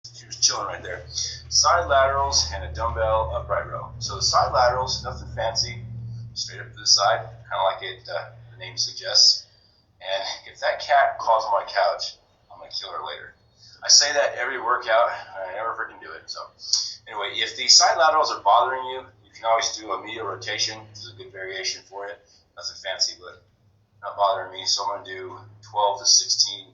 She was chilling right there. Side laterals and a dumbbell upright row. So the side laterals, nothing fancy, straight up to the side, kind of like the name suggests. And if that cat claws on my couch, I'm gonna kill her later. I say that every workout, and I never freaking do it. So anyway, if the side laterals are bothering you, you can always do a medial rotation, which is a good variation for it. Nothing fancy, but not bothering me. So I'm gonna do 12 to 16.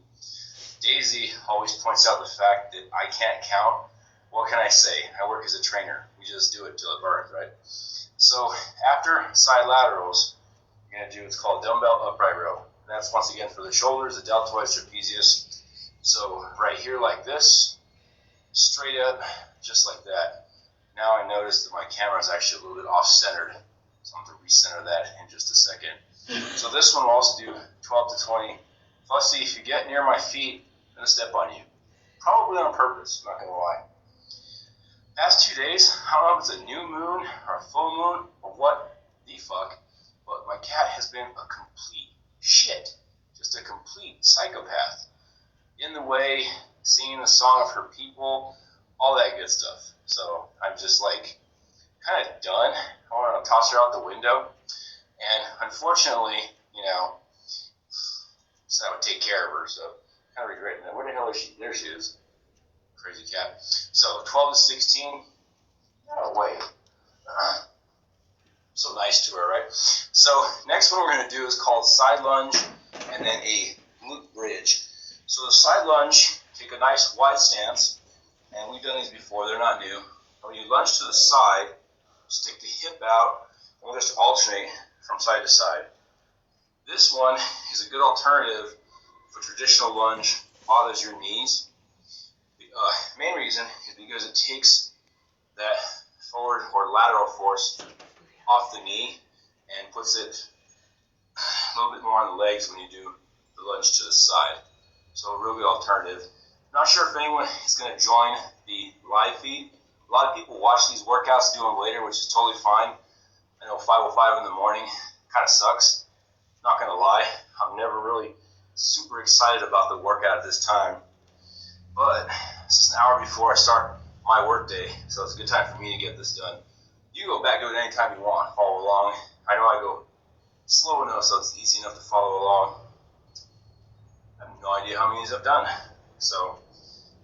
Daisy always points out the fact that I can't count. What can I say? I work as a trainer. We just do it till it burns, right? So after side laterals, you're going to do what's called dumbbell upright row. And that's once again for the shoulders, the deltoids, trapezius. So right here like this, straight up, just like that. Now I notice that my camera is actually a little bit off-centered. So I'm going to recenter that in just a second. So this one will also do 12 to 20. Plus, see, if you get near my feet, I'm going to step on you. Probably on purpose, I'm not going to lie. Past 2 days, I don't know if it's a new moon or a full moon or what the fuck, but my cat has been a complete shit. Just a complete psychopath. In the way, singing the song of her people, all that good stuff. So I'm just like kind of done. I want to toss her out the window. And unfortunately, you know, so I would take care of her, so kind of regretting that. Where the hell is she? There she is. Crazy cat. So 12 to 16, no way. So nice to her, right? So next one we're going to do is called side lunge and then a glute bridge. So the side lunge, take a nice wide stance, and we've done these before, they're not new. When you lunge to the side, stick the hip out, and we'll just alternate from side to side. This one is a good alternative for traditional lunge, bothers your knees. The main reason is because it takes that forward or lateral force off the knee and puts it a little bit more on the legs when you do the lunge to the side. So a real good alternative. Not sure if anyone is going to join the live feed. A lot of people watch these workouts, do them later, which is totally fine. I know 5:05 in the morning kind of sucks. Not going to lie, I'm never really super excited about the workout at this time. But this is an hour before I start my work day, so it's a good time for me to get this done. You go back to it anytime you want, follow along. I know I go slow enough so it's easy enough to follow along. I have no idea how many of these I've done. So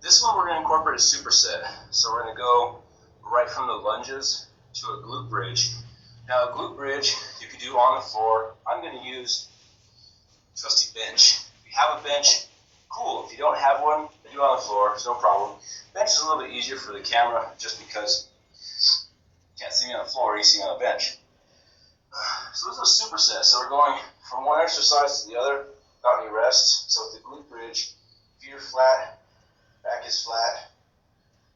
this one we're going to incorporate a superset. So we're going to go right from the lunges to a glute bridge. Now a glute bridge you can do on the floor. I'm going to use trusty bench. If you have a bench, cool. If you don't have one, do it on the floor. It's no problem. Bench is a little bit easier for the camera just because you can't see me on the floor, you see me on the bench. So this is a superset. So we're going from one exercise to the other without any rest. So with the glute bridge, feet are flat, back is flat.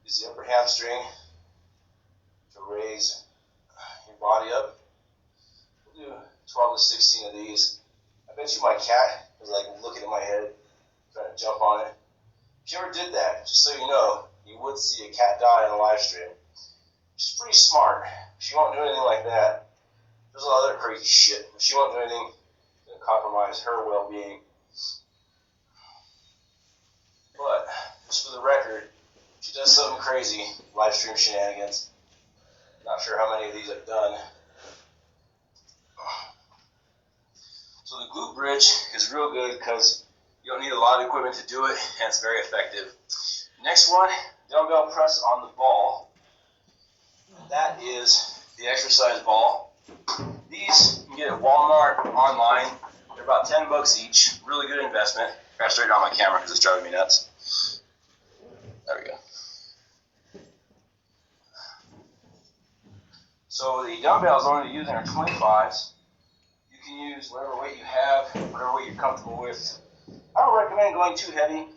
Use the upper hamstring to raise your body up. We'll do 12 to 16 of these. I bet you my cat was like looking at my head, trying to jump on it. If you ever did that, just so you know, you would see a cat die on a live stream. She's pretty smart. She won't do anything like that. There's a lot of other crazy shit. She won't do anything to compromise her well-being. But, just for the record, she does something crazy, live stream shenanigans. Not sure how many of these I've done. So the glute bridge is real good because you don't need a lot of equipment to do it, and it's very effective. Next one, dumbbell press on the ball. That is the exercise ball. These you can get at Walmart, online. They're about 10 bucks each. Really good investment. Got straight on my camera because it's driving me nuts. There we go. So the dumbbells I'm going to use are 25s. You can use whatever weight you have, whatever weight you're comfortable with. I don't recommend going too heavy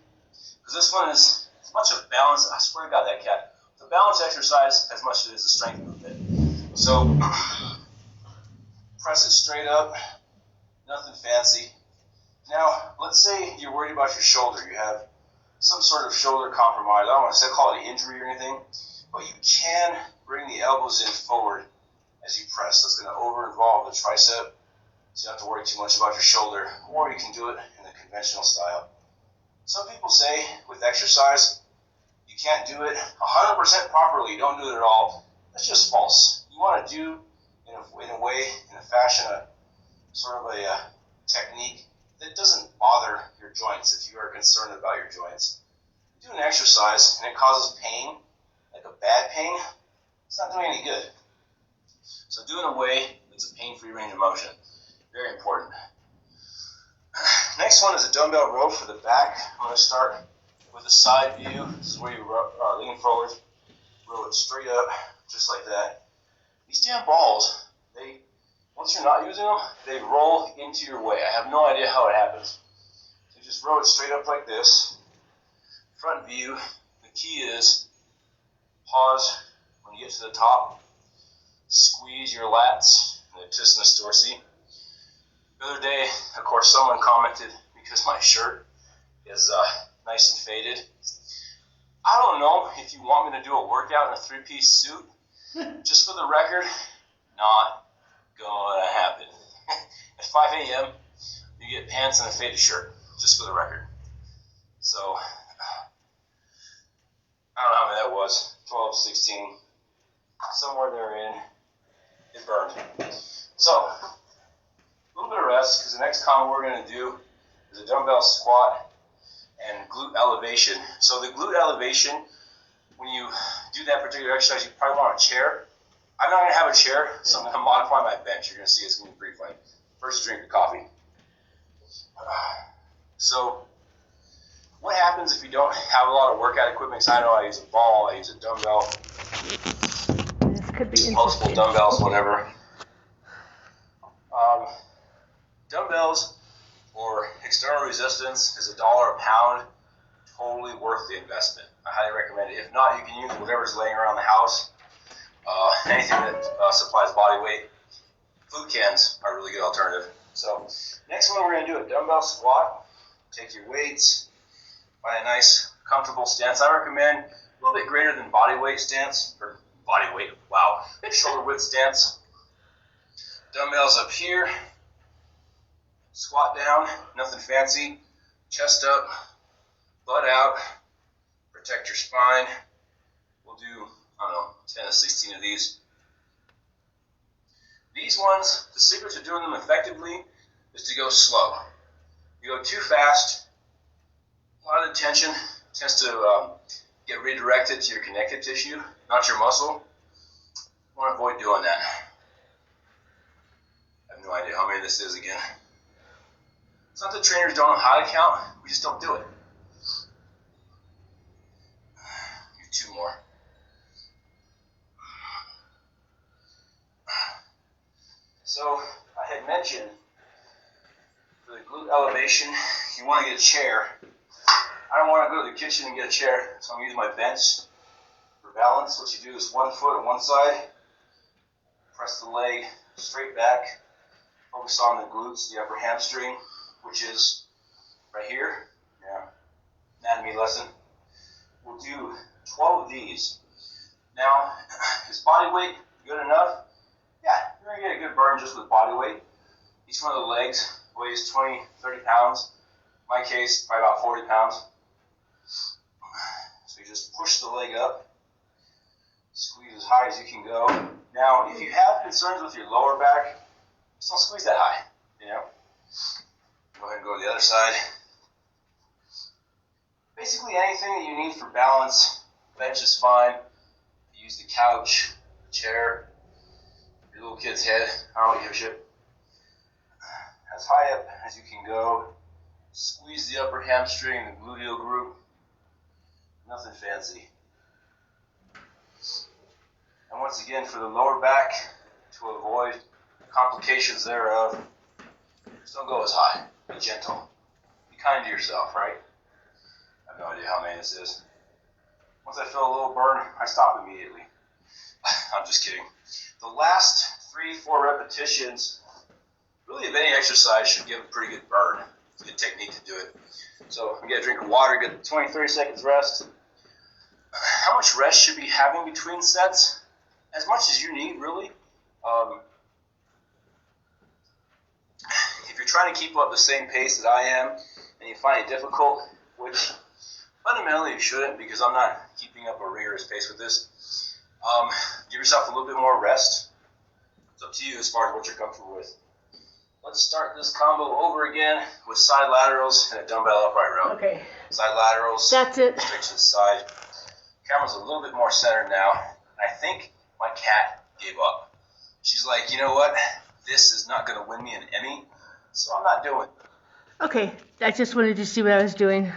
because this one is as much a balance. I swear to God, that cat. The balance exercise as much as it is a strength movement. So press it straight up, nothing fancy. Now, let's say you're worried about your shoulder. You have some sort of shoulder compromise. I don't want to call it an injury or anything, but you can bring the elbows in forward as you press. That's going to over-involve the tricep, so you don't have to worry too much about your shoulder, or you can do it in the conventional style. Some people say with exercise, you can't do it 100% properly, don't do it at all. That's just false. You want to do in a way, in a fashion, a sort of a technique that doesn't bother your joints if you are concerned about your joints. You do an exercise and it causes pain, like a bad pain, it's not doing any good. So do it in a way that's a pain-free range of motion. Very important. Next one is a dumbbell row for the back. I'm going to start with a side view. This is where you lean forward, roll it straight up, just like that. These damn balls, once you're not using them, they roll into your way. I have no idea how it happens. So you just roll it straight up like this. Front view. The key is pause when you get to the top. Squeeze your lats, the latissimus dorsi. The other day, of course, someone commented because my shirt is nice and faded. I don't know if you want me to do a workout in a three-piece suit. Just for the record, not gonna happen. At 5 a.m., you get pants and a faded shirt, just for the record. So, I don't know how many that was, 12, 16, somewhere therein, it burned. So, a little bit of rest, because the next combo we're going to do is a dumbbell squat and glute elevation. So the glute elevation, when you do that particular exercise, you probably want a chair. I'm not going to have a chair, so I'm going to modify my bench. You're going to see it's going to be pretty funny. First, drink of coffee. So, what happens if you don't have a lot of workout equipment? Because I know I use a ball, I use a dumbbell. This could be multiple dumbbells, whatever. Dumbbells or external resistance is $1 a pound. Totally worth the investment. I highly recommend it. If not, you can use whatever's laying around the house. Anything that supplies body weight. Food cans are a really good alternative. So, next one we're going to do a dumbbell squat. Take your weights, find a nice, comfortable stance. I recommend a little bit greater than body weight stance, or body weight, wow, shoulder width stance. Dumbbells up here. Squat down, nothing fancy. Chest up, butt out. Protect your spine. We'll do, 10 to 16 of these. These ones, the secret to doing them effectively is to go slow. You go too fast, a lot of the tension tends to get redirected to your connective tissue, not your muscle. You want to avoid doing that. I have no idea how many this is again. It's not that trainers don't know how to count, we just don't do it. Do 2 more. So, I had mentioned for the glute elevation, you want to get a chair. I don't want to go to the kitchen and get a chair, so I'm using my bench for balance. What you do is 1 foot on one side, press the leg straight back, focus on the glutes, the upper hamstring, which is right here. Yeah, anatomy lesson. We'll do 12 of these. Now, is body weight good enough? Yeah, you're going to get a good burn just with body weight. Each one of the legs weighs 20, 30 pounds. In my case, probably about 40 pounds. So you just push the leg up, squeeze as high as you can go. Now, if you have concerns with your lower back, just don't squeeze that high, Go ahead and go to the other side. Basically anything that you need for balance, bench is fine. You use the couch, the chair, your little kid's head, I don't give a shit. As high up as you can go. Squeeze the upper hamstring, the gluteal group. Nothing fancy. And once again, for the lower back, to avoid complications thereof, just don't go as high. Be gentle. Be kind to yourself, right? I have no idea how many this is. Once I feel a little burn, I stop immediately. I'm just kidding. The last 3-4 repetitions, really of any exercise, should give a pretty good burn. It's a good technique to do it. So you get a drink of water, get 20-30 seconds rest. How much rest should you be having between sets? As much as you need, really. If you're trying to keep up the same pace that I am, and you find it difficult, which fundamentally you shouldn't, because I'm not keeping accelerator's pace with this. Give yourself a little bit more rest. It's up to you as far as what you're comfortable with. Let's start this combo over again with side laterals and a dumbbell upright row. Okay. Side laterals. That's it. Straight to the side. Camera's a little bit more centered now. I think my cat gave up. She's like, you know what? This is not going to win me an Emmy, so I'm not doing it. Okay. I just wanted to see what I was doing.